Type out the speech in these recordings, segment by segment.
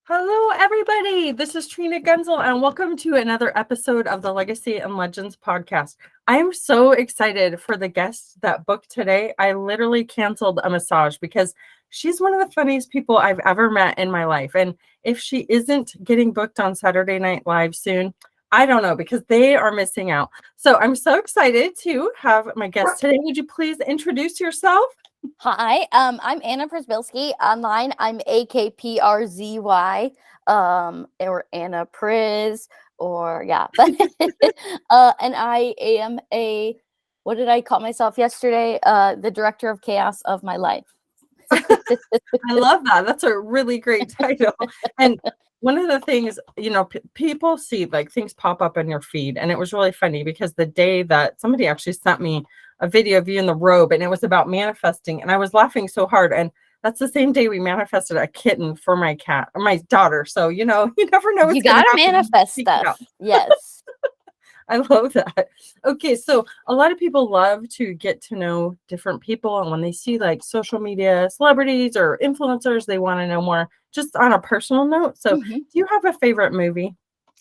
Hello, everybody. This is Trina Gunzel, and welcome to another episode of the Legacy and Legends podcast. I am so excited for the guest that booked today. I literally canceled a massage because she's one of the funniest people I've ever met in my life. And if she isn't getting booked on Saturday Night Live soon, I don't know, because they are missing out. So I'm so excited to have my guest today. Would you please introduce yourself? Hi, I'm Anna Przybylski. Online, I'm AKPRZY, or Anna Priz, or yeah. And I am what did I call myself yesterday? The director of chaos of my life. I love that. That's a really great title. And one of the things, people see like things pop up in your feed. And it was really funny because the day that somebody actually sent me a video of you in the robe and it was about manifesting. And I was laughing so hard. And that's the same day we manifested a kitten for my cat or my daughter. So, you never know what's You going to gotta happen. manifest stuff. Yes. I love that. Okay, so a lot of people love to get to know different people, and when they see like social media celebrities or influencers, they want to know more just on a personal note. So, do you have a favorite movie?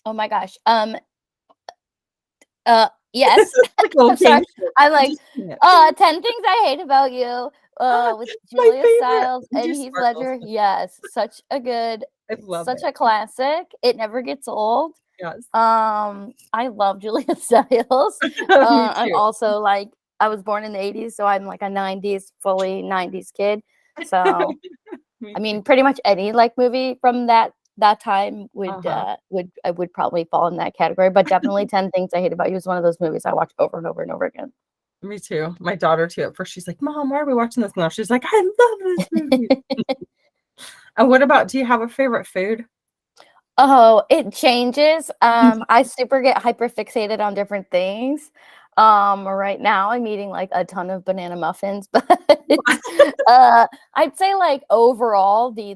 Oh my gosh. Yes. I'm sorry. I'm like, 10 Things I Hate About You, with Julia Stiles and Heath Ledger. Yes, such a classic. It never gets old. Yes. I love Julia Stiles. I'm also like, I was born in the 80s, so I'm like a fully 90s kid. So I mean, pretty much any like movie from that time would probably fall in that category. But definitely 10 Things I Hate About You is one of those movies I watch over and over and over again. Me too. My daughter too. At first she's like, Mom, why are we watching this now? She's like, I love this movie. And what about, do you have a favorite food? Oh, it changes. I super get hyper fixated on different things. Right now I'm eating like a ton of banana muffins, but I'd say like overall the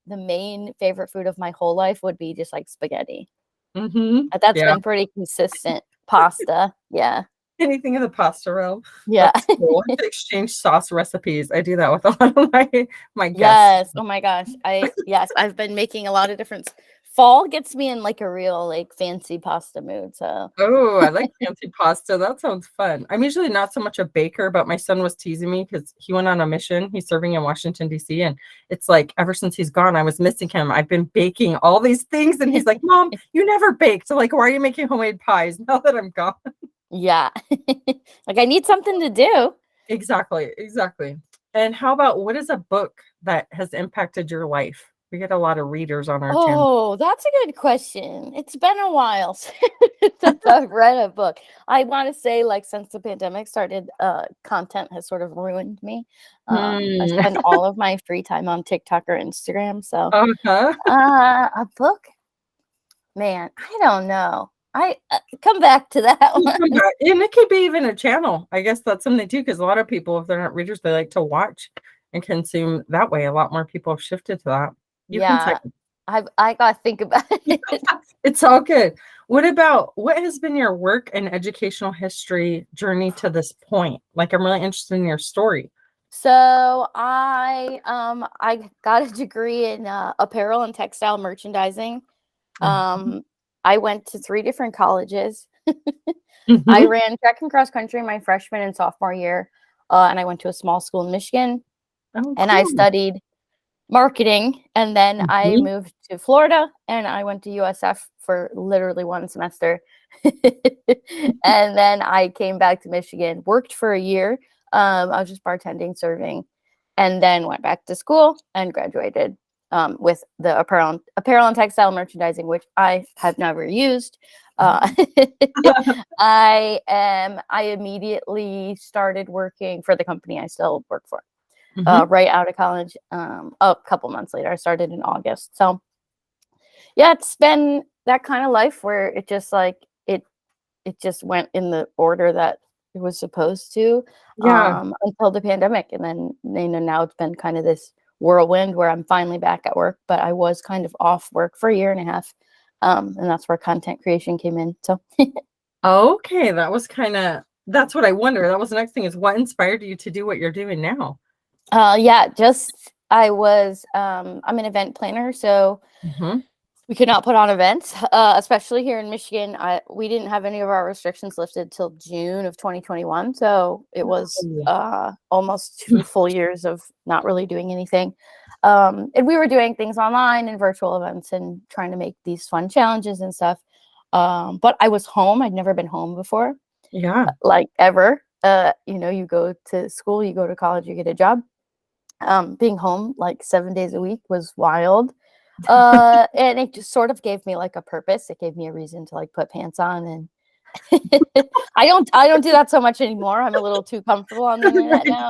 main favorite food of my whole life would be just like spaghetti. That's been pretty consistent. Pasta, yeah. Anything in the pasta realm. Yeah. That's cool. I exchange sauce recipes. I do that with a lot of my guests. Yes. Oh my gosh. I've been making a lot of different. Fall gets me in like a real like fancy pasta mood. So I like fancy pasta. That sounds fun. I'm usually not so much a baker, but my son was teasing me because he went on a mission. He's serving in Washington, D.C. And it's like ever since he's gone, I was missing him. I've been baking all these things. And he's like, Mom, you never baked. So like, why are you making homemade pies now that I'm gone? Yeah. Like I need something to do. Exactly. And how about, what is a book that has impacted your life? We get a lot of readers on our channel. Oh, that's a good question. It's been a while since I've read a book. I want to say like since the pandemic started, content has sort of ruined me. I spend all of my free time on TikTok or Instagram. So a book, man, I don't know. I come back to that one. And it could be even a channel. I guess that's something too, because a lot of people, if they're not readers, they like to watch and consume that way. A lot more people have shifted to that. I gotta think about it. It's all good. What has been your work and educational history journey to this point? Like, I'm really interested in your story. So I got a degree in apparel and textile merchandising. I went to 3 different colleges. I ran track and cross country my freshman and sophomore year, and I went to a small school in Michigan. And I studied marketing, and then I moved to Florida, and I went to USF for literally 1 semester. And then I came back to Michigan, worked for a year. I was just bartending, serving, and then went back to school and graduated with the apparel and textile merchandising, which I have never used. I immediately started working for the company I still work for. Right out of college. A couple months later, I started in August. So yeah, it's been that kind of life where it just like it just went in the order that it was supposed to, until the pandemic. And then now it's been kind of this whirlwind where I'm finally back at work, but I was kind of off work for a year and a half. And that's where content creation came in. So okay, that's what I wonder. That was the next thing, is what inspired you to do what you're doing now? Just I'm an event planner, so Mhm. we could not put on events, especially here in Michigan. We didn't have any of our restrictions lifted till June of 2021, so it was almost 2 full years of not really doing anything. And we were doing things online and virtual events and trying to make these fun challenges and stuff. But I was home. I'd never been home before, Yeah. like ever. You go to school, you go to college, you get a job. Being home like 7 days a week was wild. And it just sort of gave me like a purpose. It gave me a reason to like put pants on, and I don't do that so much anymore. I'm a little too comfortable on the internet now.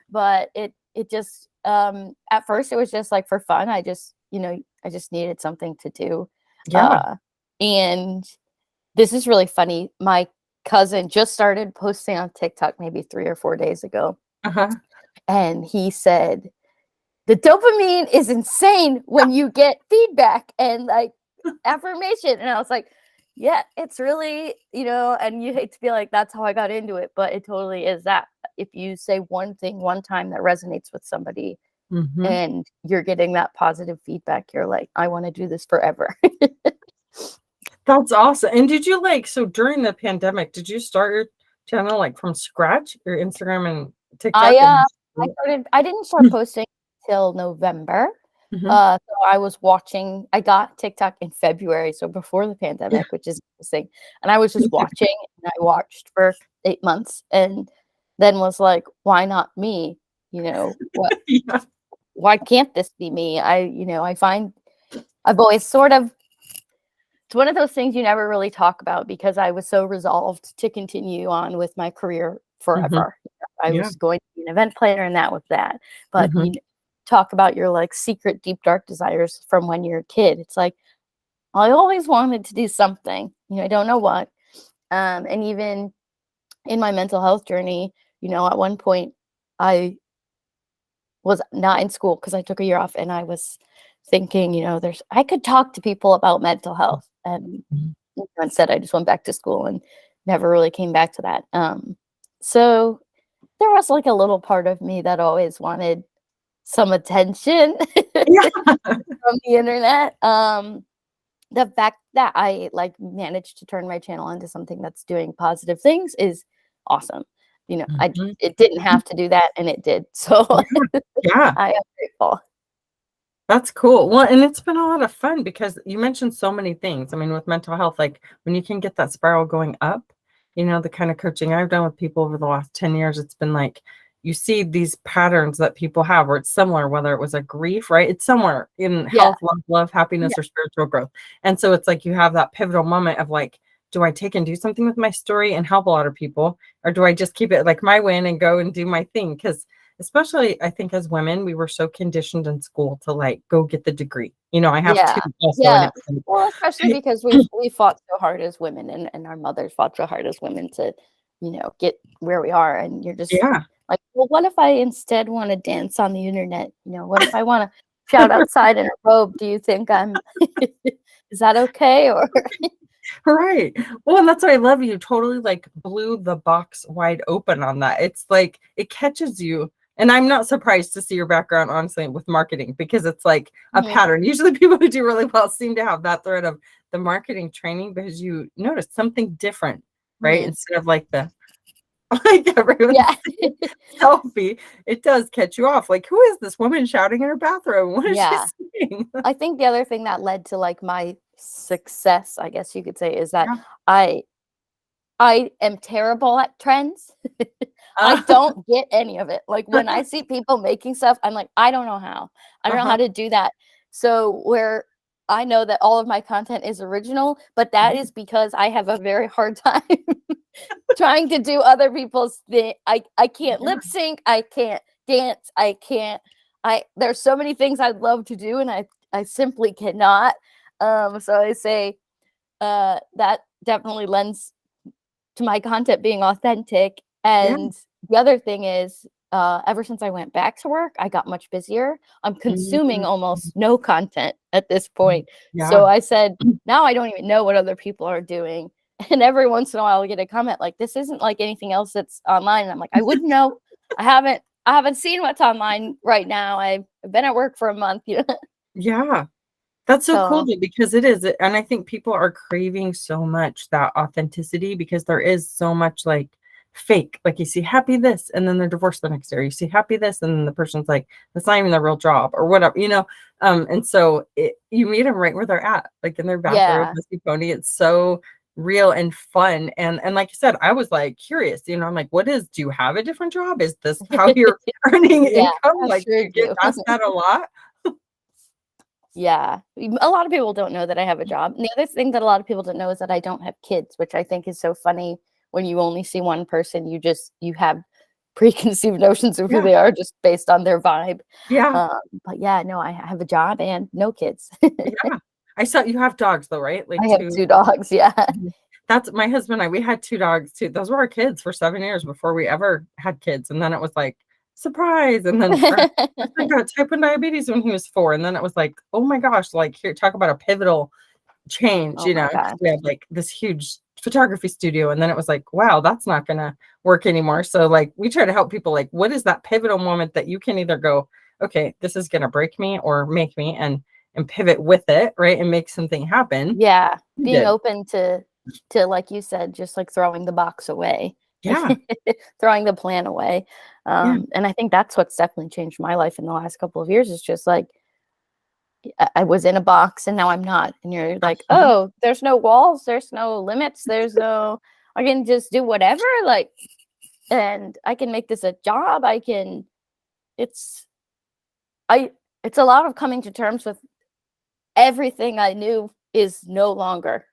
But it just at first it was just like for fun. I just needed something to do. Yeah. And this is really funny. My cousin just started posting on TikTok maybe 3 or 4 days ago. Uh-huh. And he said, the dopamine is insane when you get feedback and like affirmation. And I was like, yeah, it's really, and you hate to be like, that's how I got into it, but it totally is that. If you say one thing one time that resonates with somebody Mhm. and you're getting that positive feedback, you're like, I want to do this forever. That's awesome. And did you so during the pandemic, did you start your channel like from scratch, your Instagram and TikTok? I didn't start posting till November. Mhm. So I got TikTok in February, so before the pandemic, which is interesting. And I was just watching, and I watched for 8 months and then was like, why not me? What, Yeah. why can't this be me? I find I've always it's one of those things you never really talk about because I was so resolved to continue on with my career Mhm. forever. I Yeah. was going to be an event planner, and that was that. But Mhm. talk about your like secret deep dark desires from when you're a kid. It's like I always wanted to do something. I don't know what. And even in my mental health journey, at one point I was not in school because I took a year off, and I was thinking, I could talk to people about mental health, and Mhm. instead I just went back to school and never really came back to that. So there was like a little part of me that always wanted some attention Yeah. from the internet. The fact that I like managed to turn my channel into something that's doing positive things is awesome. Mhm. It didn't have to do that, and it did. So Yeah. Yeah. I am grateful. That's cool. Well, and it's been a lot of fun because you mentioned so many things. I mean, with mental health, like when you can get that spiral going up, the kind of coaching I've done with people over the last 10 years, it's been like you see these patterns that people have where it's similar, whether it was a grief, right? It's somewhere in Yeah. health, love, happiness, Yeah. or spiritual growth. And so it's like you have that pivotal moment of like, do I take and do something with my story and help a lot of people? Or do I just keep it like my win and go and do my thing? Because especially I think as women, we were so conditioned in school to like go get the degree. I have Yeah. two also, and Yeah. it's like, Well, especially because we fought so hard as women, and our mothers fought so hard as women to, get where we are. And you're just yeah. like, well, what if I instead want to dance on the internet? What if I want to shout outside in a robe? Do you think is that okay? Or Right. Well, and that's why I love you totally like blew the box wide open on that. It's like it catches you. And I'm not surprised to see your background, honestly, with marketing because it's like a Mhm. pattern. Usually people who do really well seem to have that thread of the marketing training because you notice something different, right? Mhm. Instead of like the like everyone's Yeah. selfie, it does catch you off. Like, who is this woman shouting in her bathroom? What is she Yeah. saying? I think the other thing that led to like my success, I guess you could say, is that Yeah. I I am terrible at trends. I Uh, don't get any of it. Like when I see people making stuff, I'm like, I don't know how. I don't know uh-huh. how to do that. So where I know that all of my content is original, but that is because I have a very hard time trying to do other people's thing. I can't Yeah. lip sync, I can't dance, I can't I there's so many things I'd love to do, and I simply cannot. So I say that definitely lends to my content being authentic. Yeah. And the other thing is, ever since I went back to work, I got much busier. I'm consuming Mhm. almost no content at this point. So Yeah. I said, now I don't even know what other people are doing. And every once in a while, I'll get a comment like, this isn't like anything else that's online. And I'm like, I wouldn't know. I haven't I haven't seen what's online right now. I've been at work for a month, Yeah. That's so cool So though, because it is, and I think people are craving so much that authenticity because there is so much like fake. Like you see happy this, and then they're divorced the next day. Or you see happy this, and then the person's like, that's not even their real job or whatever, you know. And so you meet them right where they're at, like in their bathrobe, yeah. messy pony. It's so real and fun. And like you said, I was like curious, you know, I'm like, do you have a different job? Is this how you're earning Yeah, income? I Like, do sure you get do. asked that a lot? Yeah. A lot of people don't know that I have a job. And the other thing that a lot of people don't know is that I don't have kids, which I think is so funny. When you only see one person, you have preconceived notions of who Yeah. they are just based on their vibe. Yeah. But yeah, no, I have a job and no kids. Yeah. I saw you have dogs though, right? Like I have 2. 2 dogs, yeah. Mhm. That's my husband and I, we had 2 dogs too. Those were our kids for 7 years before we ever had kids, and then it was like, "Surprise," and then our husband got type 1 diabetes when he was 4, and then it was like, "Oh my gosh," like, here, talk about a pivotal change, Oh you my know, 'cause gosh. we had, like, this huge photography studio, and then it was like, "Wow, that's not gonna work anymore." So, like, we try to help people, like, what is that pivotal moment that you can either go, "Okay, this is gonna break me or make me," and pivot with it, right, and make something happen. Yeah, You being did. open to like you said, just like throwing the box away, Yeah, throwing the plan away. yeah. And I think that's what's definitely changed my life in the last couple of years is just like I was in a box and now I'm not. And you're like, Mhm. oh, there's no walls, there's no limits, I can just do whatever. Like, and I can make this a job. It's, I, it's a lot of coming to terms with everything I knew is no longer.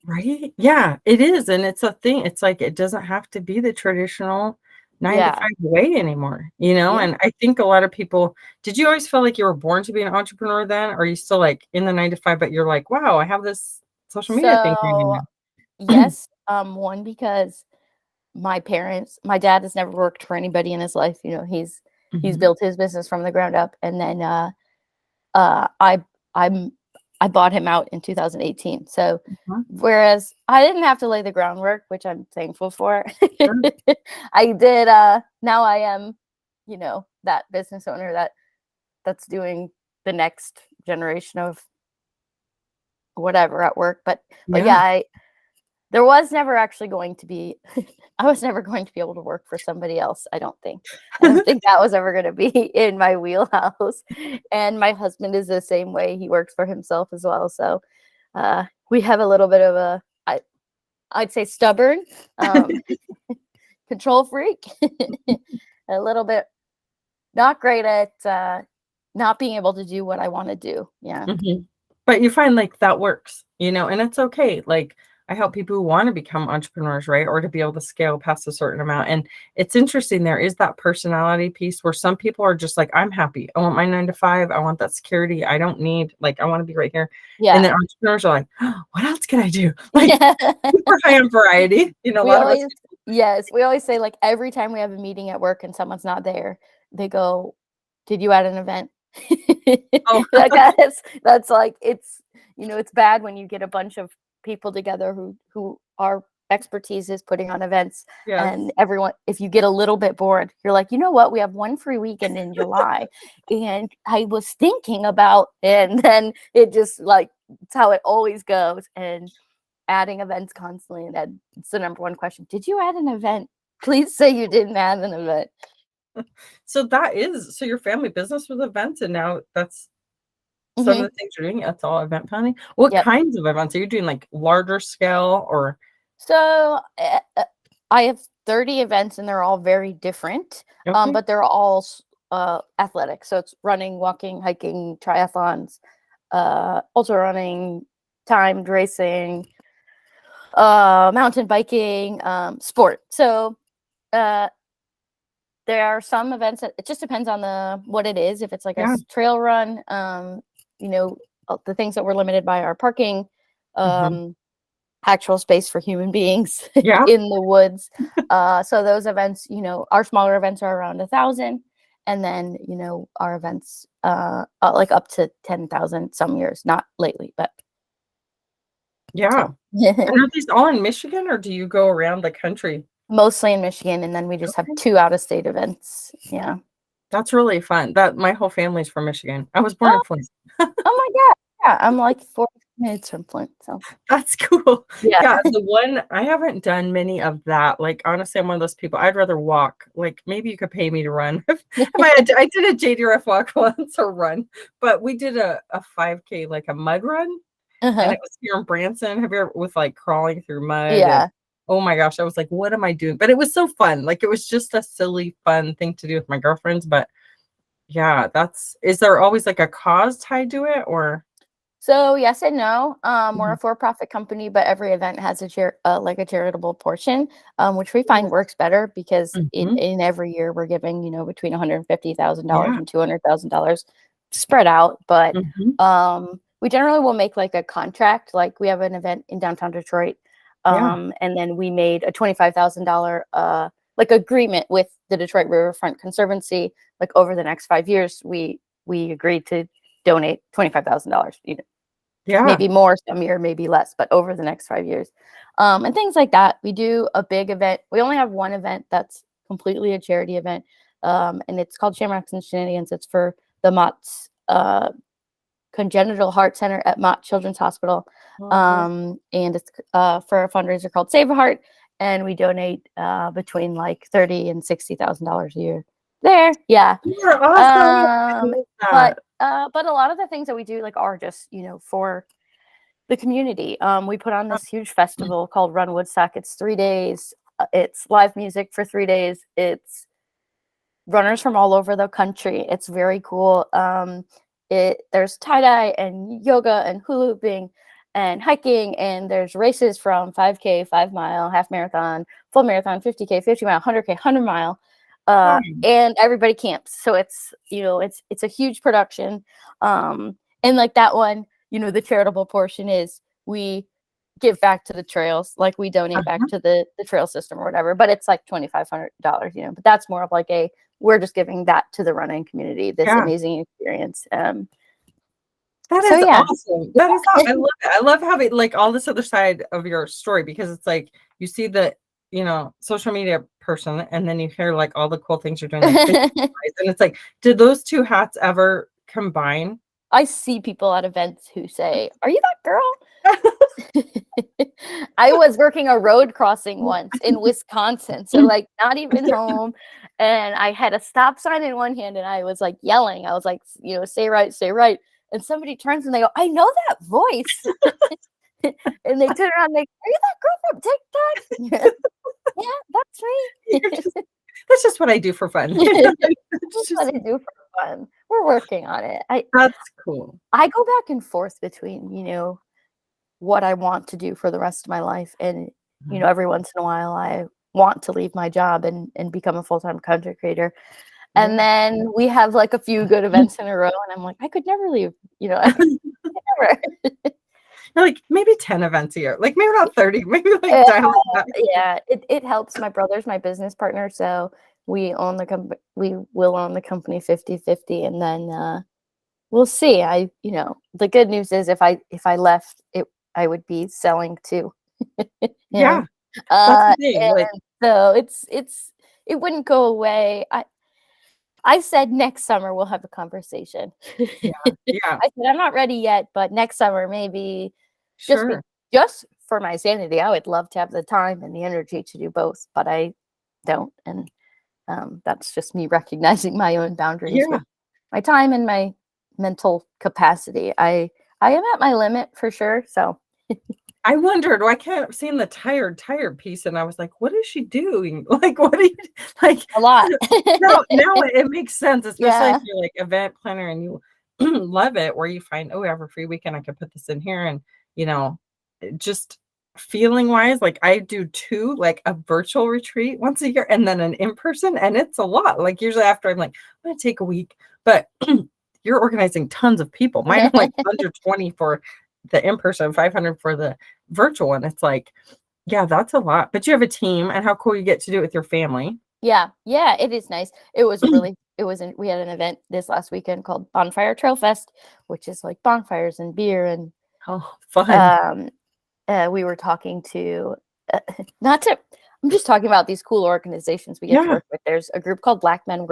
Right? Yeah, it is, and it's a thing. It's like it doesn't have to be the traditional 9 to Yeah. 5 way anymore, you know? Yeah. And I think a lot of people, did you always feel like you were born to be an entrepreneur then? Or are you still like in the 9 to 5, but you're like, wow, I have this social media thing So going on. yes, one because my dad has never worked for anybody in his life. He's Mhm. built his business from the ground up, and then I I'm I bought him out in 2018. So Mhm. whereas I didn't have to lay the groundwork, which I'm thankful for, Sure. I did. Now I am, that business owner that's doing the next generation of whatever at work. But yeah, Yeah. there was never actually going to be I was never going to be able to work for somebody else, I don't think. I don't think that was ever gonna be in my wheelhouse, and my husband is the same way, he works for himself as well, so, we have a little bit of I'd say stubborn, um, control freak, a little bit not great at, not being able to do what I wanna do, yeah. Mhm. But you find, like, that works, you know, and it's okay, like, I help people who wanna become entrepreneurs, right, or to be able to scale past a certain amount, and it's interesting, there is that personality piece where some people are just like, "I'm happy. I want my 9 to 5. I want that security. I don't need like, I wanna be right here." And Yeah. then entrepreneurs are like, "Oh, what else can I do?" Like, Yeah. super high on variety, you know, a We lot of us. always Yes, we always say, like, every time we have a meeting at work and someone's not there, they go, "Did you add an event?" Oh, Like, that's like it's bad when you get a bunch of people together who our expertise is putting on events, yes. and everyone if you get a little bit bored, you're like, "You know what? We have one free weekend in July, and I was thinking about" and then it just, like it's how it always goes, and adding events constantly, and it's the number one question. Did you add an event? Please say you didn't add an event. So your family business was events, and now that's some of Mhm. the things you're doing, that's all event planning? What Yep. kinds of events? Are you doing, like, larger scale or So I have 30 events, and they're all very different, okay. but they're all athletic. So it's running, walking, hiking, triathlons, ultra running, timed racing, mountain biking, sport. So uh, there are some events that it just depends on what it is. If it's like a Yeah. trail run, you know, the things that we're limited by are parking, Mhm. um, actual space for human beings Yeah. in the woods. So those events, our smaller events are around 1,000, and then our events like up to 10,000 some years. Not lately, but Yeah. so. And are these all in Michigan, or do you go around the country? Mostly in Michigan, and then we just have Okay. 2 out-of-state events. Yeah. That's really fun. My whole family's from Michigan. I was born Oh, in Flint. oh my god. Yeah, I'm like 40 minutes from Flint, so That's cool. yeah. Yeah, the one I haven't done many of that. Like, honestly, I'm one of those people, I'd rather walk. Like, maybe you could pay me to run. If I did a JDRF walk once or run, but we did a 5K, like a mud run, and Uh-huh. it was here in Branson. Have you ever with, like, crawling through mud and Yeah. oh my gosh, I was like, "What am I doing?" But it was so fun. Like, it was just a silly, fun thing to do with my girlfriends, but yeah, is there always, like, a cause tied to it or So, yes and no. We're a Mhm. for-profit company, but every event has like a charitable portion, which we find Yes. works better because Mhm. in every year we're giving, between $150,000 Yeah. and $200,000 spread out. But Mhm. we generally will make like a contract. Like we have an event in downtown Detroit, Yeah. and then we made a $25,000 like agreement with the Detroit Riverfront Conservancy. Like over the next 5 years, we agreed to donate $25,000. Yeah. Maybe more some year, maybe less, but over the next 5 years. And things like that. We do a big event. We only have one event that's completely a charity event, and it's called Shamrocks and Shenanigans. It's for the Mott's Congenital Heart Center at Mott Children's Hospital, Okay. and it's for a fundraiser called Save a Heart, and we donate between like $30,000 and $60,000 a year. There, yeah. You are awesome. I Um, love but that. but a lot of the things that we do like are just for the community. We put on this huge festival called Run Woodstock. It's 3 days. It's live music for 3 days. It's runners from all over the country. It's very cool. There's tie-dye and yoga and hula hooping and hiking, and there's races from 5K, 5 mile, half marathon, full marathon, 50K, 50 mile, 100K, 100 mile. Fun. And everybody camps. So it's a huge production. And like that one, the charitable portion is we give back to the trails, like we donate back Uh-huh. to the trail system or whatever, but it's like $2,500, but that's more of like we're just giving that to the running community, this Yeah. amazing experience. That So is yeah. awesome. That is I love it. I love having, like, all this other side of your story because it's like you see the, social media person and then you hear, like, all the cool things you're doing, like, business-wise, and it's like, did those 2 hats ever combine? I see people at events who say, "Are you that girl?" I was working a road crossing once in Wisconsin, so like not even home, and I had a stop sign in one hand and I was like yelling. I was like, say right, say right. And somebody turns and they go, "I know that voice." And they turn around and they, "Are you that girl from TikTok?" Yeah, that's You're me. just That's just what I do for fun. It's That's what just I do for fun. We're working on it. That's cool. I go back and forth between, what I want to do for the rest of my life. And, Mhm. every once in a while I want to leave my job and become a full-time content creator. And Yeah. then we have like a few good events in a row and I'm like, I could never leave, I could never. You're like, maybe 10 events a year, like, maybe not 30, maybe, like, Yeah, dial it back. yeah, it helps. My brother's my business partner, so we will own the company 50/50, and then we'll see. The good news is if I left it, I would be selling too. him. Yeah, that's the thing, And like so it wouldn't go away. I said next summer we'll have a conversation. yeah, yeah, I said I'm not ready yet, but next summer maybe just be sure. just for my sanity. I would love to have the time and the energy to do both, but I don't. And that's just me recognizing my own boundaries Yeah. with my time and my mental capacity. I am at my limit for sure. So I wondered, I kept seeing the tired piece, and I was like, "What is she doing?" Like, what are you like, a lot. now it makes sense, especially if Yeah. you're, like, event planner and you love it, where you find, "Oh, every free weekend I could put this in here," and, just feeling-wise, like, I do 2, like, a virtual retreat once a year and then an in-person, and it's a lot, like, usually after I'm like, "I'm gonna take a week," but you're organizing tons of people. Mine are, like, under 20 for the in-person, 500 for the virtual one. It's like, yeah, that's a lot, but you have a team, and how cool you get to do it with your family. Yeah, yeah, it is nice. We had an event this last weekend called Bonfire Trail Fest, which is like bonfires and beer and Oh, fun. um we were talking to not to I'm just talking about these cool organizations we get to Yeah. work with. There's a group called Black Men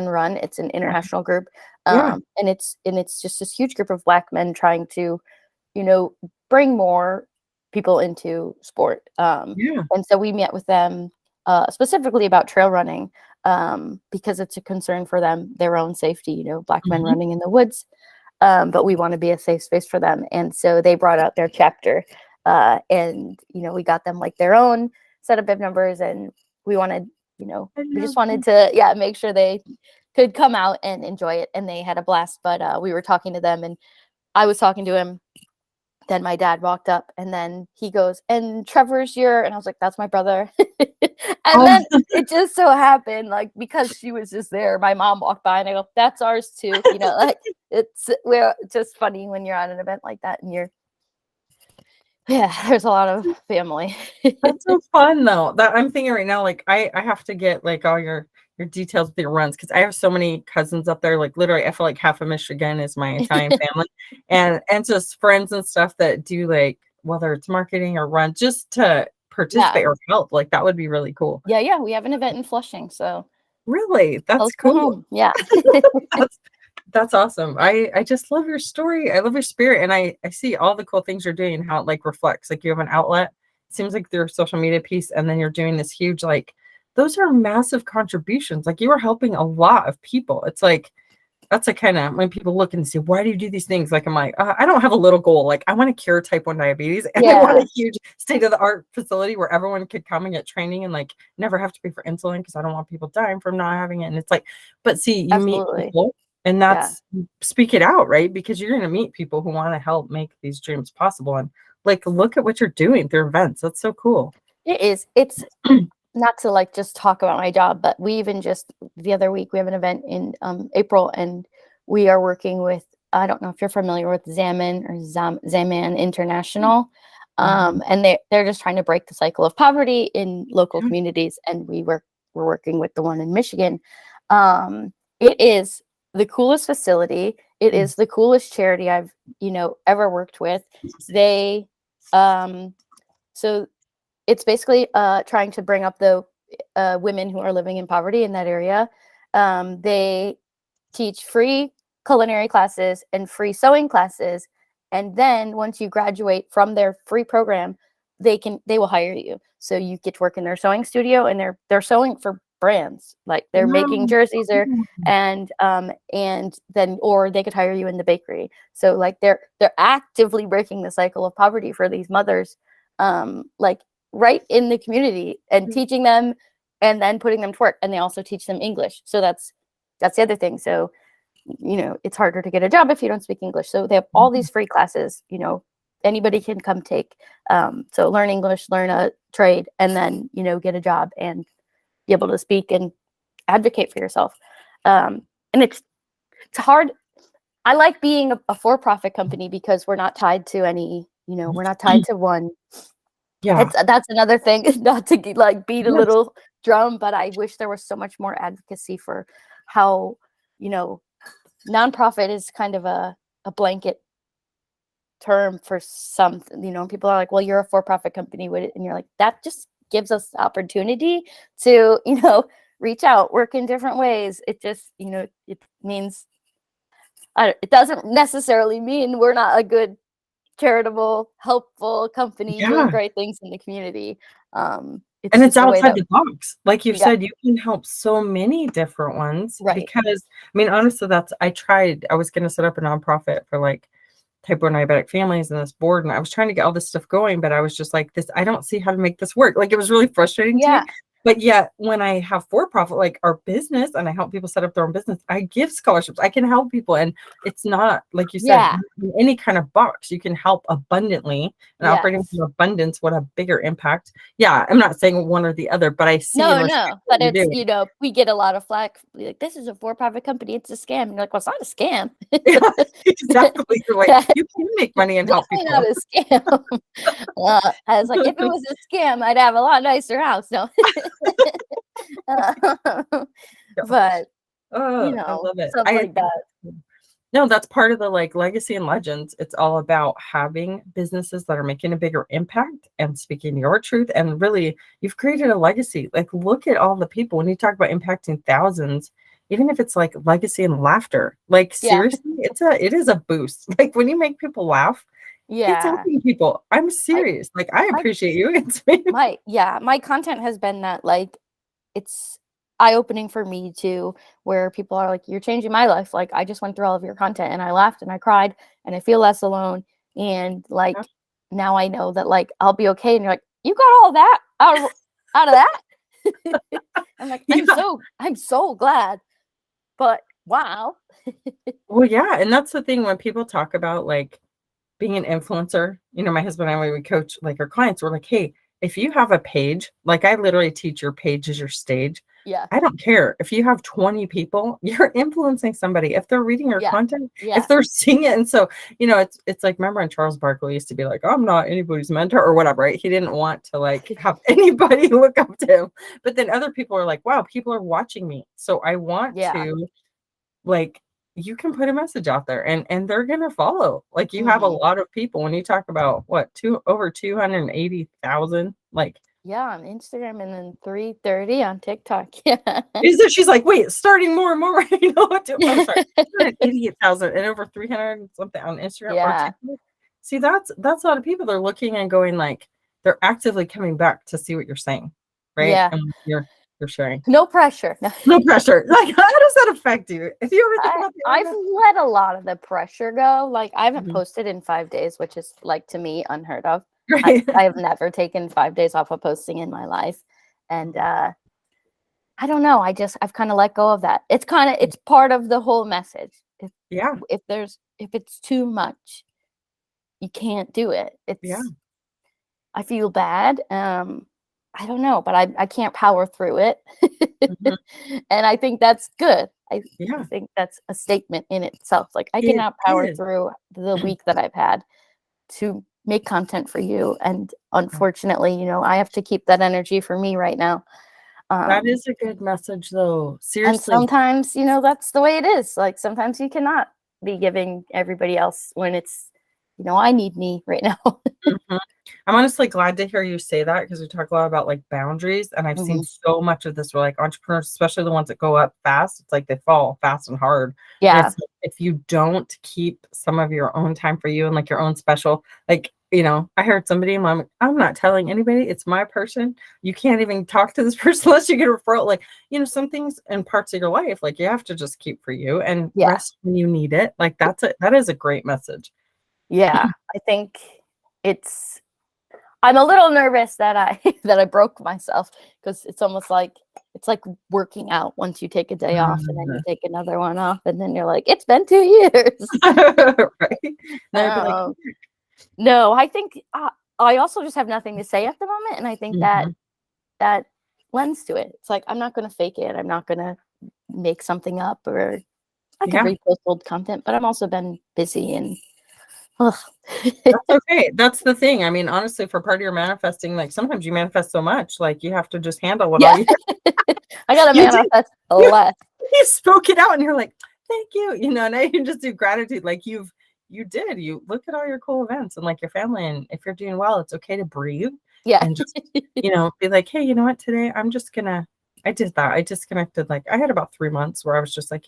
Run. It's an international group, Yeah. and it's just this huge group of Black men trying to, bring more people into sport. Yeah. And so we met with them specifically about trail running, because it's a concern for them, their own safety. Black men Mhm. running in the woods, but we want to be a safe space for them. And so they brought out their chapter, and we got them like their own set of bib numbers, and we wanted, I we love just wanted to make sure they could come out and enjoy it, and they had a blast. But we were talking to them, and I was talking to him. Then my dad walked up, and then he goes, "And Trevor's and I was like, "That's my brother." And Oh, then it just so happened, like, because she was just there, my mom walked by, and I go, "That's ours too." Like, we're just funny when you're at an event like that, and there's a lot of family. that's so fun though. That I'm thinking right now, like I have to get like all your details with your runs because I have so many cousins up there. Like literally, I feel like half of Michigan is my Italian family, and just friends and stuff that do like whether it's marketing or run just to Yeah. participate or help. Like that would be really cool. Yeah, we have an event in Flushing, so Really, that's close to cool. home. Yeah. That's that's awesome. I just love your story. I love your spirit, and I see all the cool things you're doing and how it like reflects. Like you have an outlet. Seems like your social media piece, and then you're doing this huge like those are massive contributions. Like you are helping a lot of people. It's like that's a kind of when people look and say, why do you do these things? Like I'm like, I don't have a little goal. Like I want to cure type 1 diabetes, and I want Yeah, a huge state of the art facility where everyone could come and get training and like never have to pay for insulin because I don't want people dying from not having it. And it's like, but see, you meet absolutely. people, and Yeah. that's speak it out, right? Because you're going to meet people who want to help make these dreams possible. And like, look at what you're doing through events. That's so cool. It is. It's not to like just talk about my job, but we even just the other week we have an event in April, and we are working with, I don't know if you're familiar with Zaman or Zaman International, Mhm. and they're just trying to break the cycle of poverty in local Yeah. communities, and we're working with the one in Michigan. It is the coolest facility. It is the coolest charity I've ever worked with. They so it's basically trying to bring up the women who are living in poverty in that area. They teach free culinary classes and free sewing classes, and then once you graduate from their free program, they will hire you. So you get to work in their sewing studio, and they're sewing for brands, like they're making Wow. jerseys and then or they could hire you in the bakery. So like they're actively breaking the cycle of poverty for these mothers, like right in the community, and teaching them and then putting them to work. And they also teach them English. So that's the other thing. So, it's harder to get a job if you don't speak English. So they have all these free classes, anybody can come take. So learn English, learn a trade, and then, get a job and be able to speak and advocate for yourself. And it's hard. I like being a for-profit company because we're not tied to any, we're not tied to one. Yeah. That's another thing, not to like beat a Yes. little drum, but I wish there was so much more advocacy for how, nonprofit is kind of a blanket term for some, people are like, well, you're a for-profit company, and you're like, that just gives us the opportunity to, reach out, work in different ways. It just, it means, it doesn't necessarily mean we're not a good charitable, helpful company doing Yeah. great things in the community. It's And it's just the way outside that, the box. Like you yeah, said, you can help so many different ones right. because I mean, honestly, I was going to set up a nonprofit for like type 1 diabetic families and this board, and I was trying to get all this stuff going, but I was just like, I don't see how to make this work. Like it was really frustrating to me. Yeah, But yet when I have for profit, like our business, and I help people set up their own business, I give scholarships. I can help people. And it's not, like you said, yeah, in any kind of box, you can help abundantly and operating yes. from abundance, what a bigger impact. Yeah, I'm not saying one or the other, but I see and No, respect no, what but you're it's, doing. we get a lot of flack. Like, this is a for-profit company. It's a scam. And you're like, well, it's not a scam. Yeah, exactly. You're like, Yeah, you can make money and help definitely not people. a scam. I was like, if it was a scam, I'd have a lot nicer house. No. But, Oh, I love it. stuff like that. No, that's part of the like legacy and legends. It's all about having businesses that are making a bigger impact and speaking your truth. And really, you've created a legacy. Like, look at all the people when you talk about impacting thousands, even if it's like legacy and laughter. Like, Yeah. seriously, it is a boost. Like when you make people laugh, it's Yeah. helping people. I'm I serious. Like, I I appreciate you. It's me. my content has been that, like, it's eye-opening for me too, where people are like, "You're changing my life." Like, I just went through all of your content and I laughed and I cried and I feel less alone. And like now I know that like I'll be okay. And you're like, "You got all that out of that?" I'm like, Yeah. I'm so glad. But wow. Well, yeah. And that's the thing when people talk about like being an influencer, my husband and I, when we coach like our clients, we're like, hey, if you have a page, like I literally teach your page is your stage. Yeah. I don't care if you have 20 people, you're influencing somebody. If they're reading your Yeah. content, Yeah. if they're seeing it. And so, it's like, remember when Charles Barkley used to be like, I'm not anybody's mentor or whatever, right? He didn't want to like have anybody look up to him. But then other people are like, wow, people are watching me. So I want Yeah. to like you can put a message out there and they're gonna follow. Like you have a Mhm. lot of people when you talk about what over 280,000. Like Yeah, on Instagram and then 330 on TikTok. Yeah. is there she's like, wait, starting more and more. I'm sorry, 288,000 and over 300 and something on Instagram or Yeah. TikTok. See, that's a lot of people. They're looking and going like they're actively coming back to see what you're saying, right? Yeah. And what you're sharing. No pressure. No pressure. Like, how does that affect you? Do you ever think about the I've other? let a lot of the pressure go. Like, I haven't Mhm. posted in 5 days, which is like to me unheard of. Right. I have never taken 5 days off of posting in my life. And I don't know. I've kind of let go of that. It's part of the whole message. Yeah. If it's too much, you can't do it. Yeah. I feel bad. I don't know, but I can't power through it. Mhm. And I think that's good. I Yeah. think that's a statement in itself. Like, I It cannot power is. through the week that I've had to make content for you. And unfortunately, I have to keep that energy for me right now. That Um, is a good message, though. and Seriously. sometimes, that's the way it is. Like, sometimes you cannot be giving everybody else when it's, I need me right now. Mhm. I'm honestly glad to hear you say that because we talk a lot about like boundaries, and I've seen Mhm. so much of this where like entrepreneurs, especially the ones that go up fast, it's like they fall fast and hard. And Yeah. it's like, if you don't keep some of your own time for you and like your own special, like, I heard somebody and I'm not telling anybody, it's my person. You can't even talk to this person unless you get a referral. Like, some things and parts of your life, like you have to just keep for you and Yeah. rest when you need it. Like that is a great message. Yeah. I think it's I'm a little nervous that I that I broke myself, because it's like working out. Once you take a day off and then you take another one off and then you're like, it's been 2 years. Right? Then I'd be like, Um, no, I think I also just have nothing to say at the moment, and I think mhm. that lends to it. It's like, I'm not going to fake it. I'm not going to make something up, or I could Yeah, repost old content, but I've also been busy and ugh. that's okay. That's the thing. I mean, honestly, for part of your manifesting, like sometimes you manifest so much, like you have to just handle what all Yeah. you I got to you did. manifest You, less. you spoke it out and you're like, thank you. Now you can just do gratitude. Like you look at all your cool events and like your family. And if you're doing well, it's okay to breathe Yeah. and just, be like, hey, you know what, today I did that. I disconnected. Like I had about 3 months where I was just like,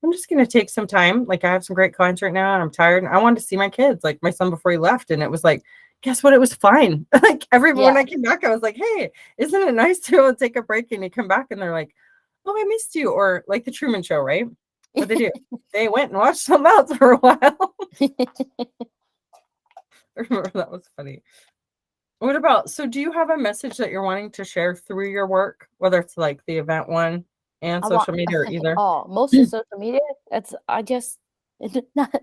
I'm just gonna take some time. Like I have some great clients right now and I'm tired and I wanted to see my kids, like my son before he left. And it was like, guess what? It was fine. Like Yeah. when I came back, I was like, hey, isn't it nice to be able to take a break and you come back and they're like, oh, I missed you. Or like the Truman Show, right? What they do? They went and watched something else for a while. I remember that was funny. What about, so do you have a message that you're wanting to share through your work, whether it's like the event one and I want social media or either? mostly social media.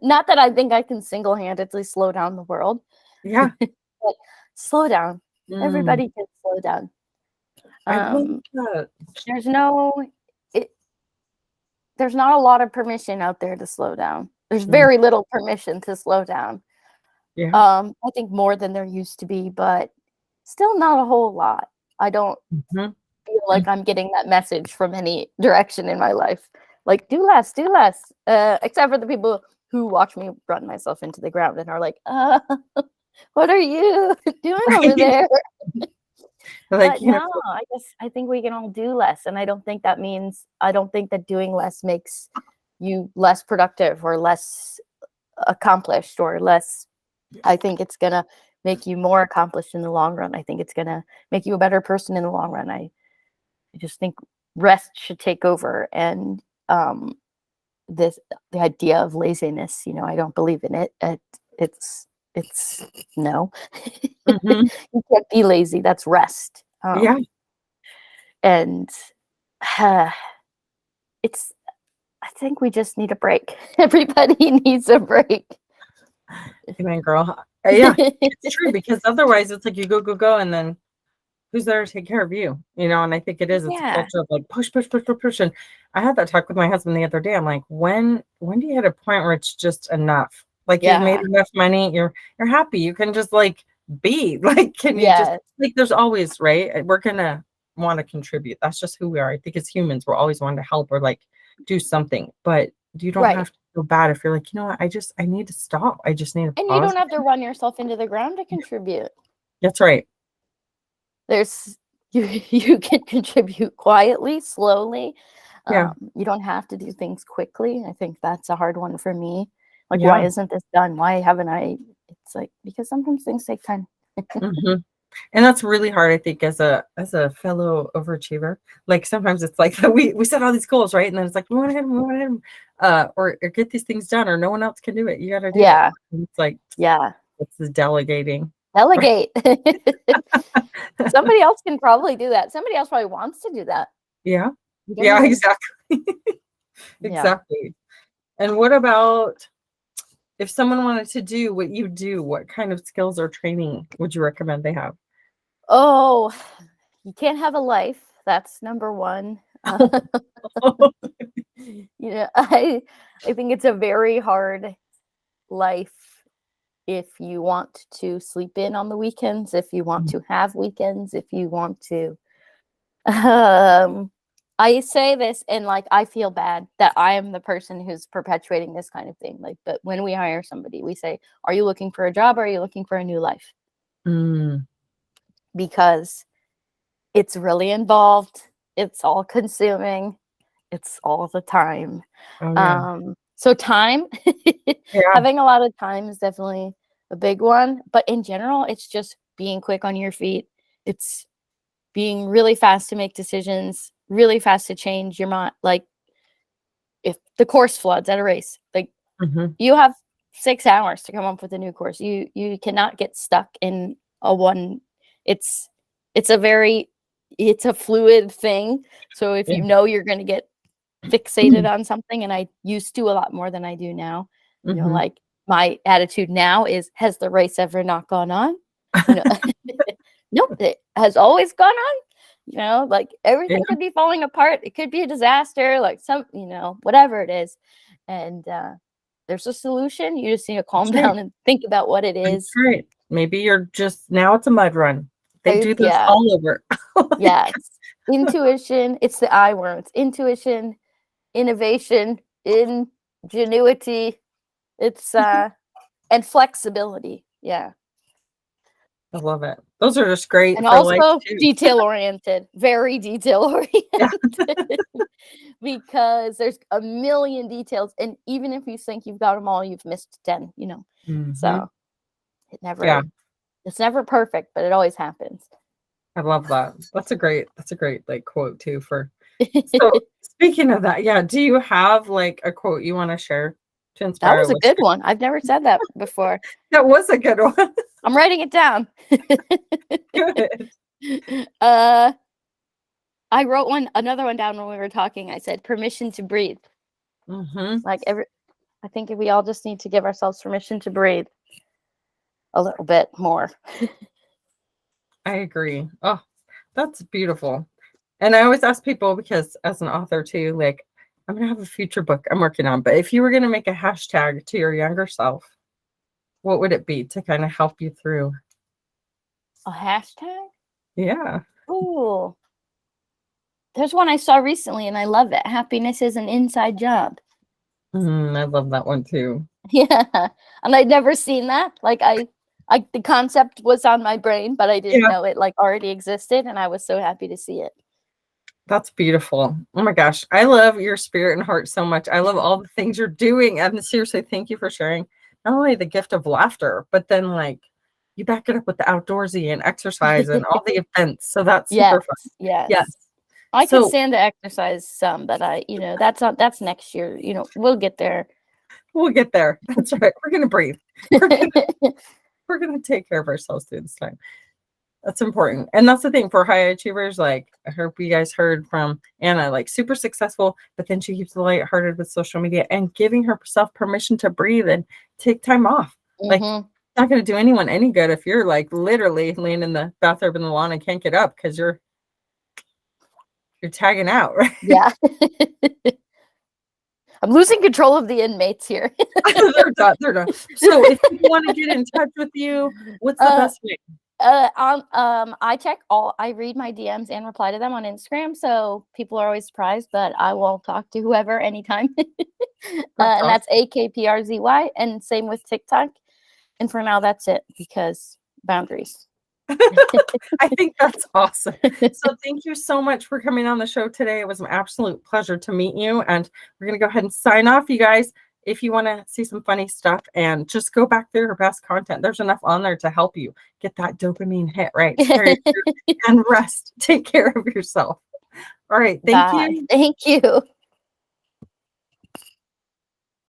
Not that I think I can single-handedly slow down the world, Yeah. but slow down. Mm, Everybody can slow down. I love Um, that. there's no it, there's not a lot of permission out there to slow down. There's Mm, very little permission to slow down. yeah. I think more than there used to be, but still not a whole lot. I don't Mhm. feel like I'm getting that message from any direction in my life. Like, do less, do less. Except for the people who watch me run myself into the ground and are like, what are you doing over Right? there? Like, But no, I think we can all do less. And I don't think that doing less makes you less productive or less accomplished or less. I think it's going to make you more accomplished in the long run. I think it's going to make you a better person in the long run. I just think rest should take over. And the idea of laziness, I don't believe in it. It's no. Mhm. You can't be lazy. That's rest. Yeah. And it's, I think we just need a break. Everybody needs a break. Amen, girl. Yeah, it's true, because otherwise it's like you go, go, go, and then who's there to take care of you? And I think it's a Yeah. culture of like push, push, push, push, push. And I had that talk with my husband the other day. I'm like, when do you hit a point where it's just enough? Like you've made Yeah. enough money, you're happy. You can just like be like, can you just Yeah. like, there's always, right? We're gonna want to contribute. That's just who we are. I think as humans, we're always wanting to help or like do something, but you don't Right. have to feel bad if you're like, you know what, I need to stop. I just need to And you pause. don't have to run yourself into the ground to contribute. That's right. There's you can contribute quietly, slowly. Yeah. You don't have to do things quickly. I think that's a hard one for me. Like, Yeah. why isn't this done? Why haven't I? It's like, because sometimes things take time. Hmm. And that's really hard, I think, as a fellow overachiever. Like sometimes it's like we set all these goals, right? And then it's like we want to hit them, we want to hit them, or get these things done, or no one else can do it. You got to do it. And it's like it's the delegating. Delegate. Somebody else can probably do that. Somebody else probably wants to do that. Yeah. Yeah. Exactly. Exactly. And what about if someone wanted to do what you do? What kind of skills or training would you recommend they have? Oh, you can't have a life. That's number one. I think it's a very hard life if you want to sleep in on the weekends, if you want to have weekends, if you want to. I say this and like I feel bad that I am the person who's perpetuating this kind of thing. Like, but when we hire somebody, we say, "Are you looking for a job or are you looking for a new life?" Because it's really involved. It's all consuming. It's all the time. Oh, yeah. So time, Yeah. having a lot of time is definitely a big one. But in general, it's just being quick on your feet. It's being really fast to make decisions, really fast to change your mind. Like if the course floods at a race, like you have 6 hours to come up with a new course. You cannot get stuck in a one. It's a fluid thing. So if Yeah. you know you're going to get fixated on something, and I used to a lot more than I do now, like my attitude now is, has the race ever not gone on? Nope, it has always gone on. Like everything could be falling apart. It could be a disaster, like whatever it is. And there's a solution. You just need to calm down and think about what it is. That's right. Maybe you're just now it's a mud run. They do this Yeah. all over. Yes. Intuition. It's the I words. Intuition, innovation, ingenuity. It's and flexibility. Yeah. I love it. Those are just great And for life also too. detail oriented, very detail oriented. Because there's a million details, and even if you think you've got them all, you've missed 10. So it's never perfect, but it always happens. I love that. That's a great like quote too for. So speaking of that, yeah, do you have like a quote you want to share to That inspire was a listeners? good one. I've never said that before. That was a good one. I'm writing it down. Good. I wrote another one down when we were talking. I said permission to breathe. Like I think we all just need to give ourselves permission to breathe a little bit more. I agree. Oh, that's beautiful. And I always ask people, because as an author too, like I'm gonna have a future book I'm working on, but if you were gonna make a hashtag to your younger self, what would it be to kind of help you through? A hashtag? Yeah. Ooh. There's one I saw recently and I love it. Happiness is an inside job. I love that one too. Yeah. And I'd never seen that. Like the concept was on my brain, but I didn't know it like already existed. And I was so happy to see it. That's beautiful. Oh my gosh. I love your spirit and heart so much. I love all the things you're doing. And seriously, thank you for sharing not only the gift of laughter, but then like you back it up with the outdoorsy and exercise and all the events. So that's super fun. Yes. I could stand to exercise some, but that's next year. We'll get there. We'll get there. That's right. We're going to breathe. We're going to take care of ourselves through this time. That's important. And that's the thing for high achievers. Like I hope you guys heard from Anna, like super successful, but then she keeps it lighthearted with social media and giving herself permission to breathe and take time off. Like it's not going to do anyone any good if you're like literally laying in the bathrobe in the lawn and can't get up because you're tagging out, right? Yeah. I'm losing control of the inmates here. They're done. So if you want to get in touch with you, what's the best way? I read my DMs and reply to them on Instagram, so people are always surprised, but I will talk to whoever anytime. And that's AKPRZY, and same with TikTok. And for now, that's it because boundaries. I think that's awesome. So thank you so much for coming on the show today. It was an absolute pleasure to meet you, and we're going to go ahead and sign off, you guys. If you want to see some funny stuff and just go back through her best content, there's enough on there to help you get that dopamine hit, right? And rest. Take care of yourself. All right. Thank you. Thank you.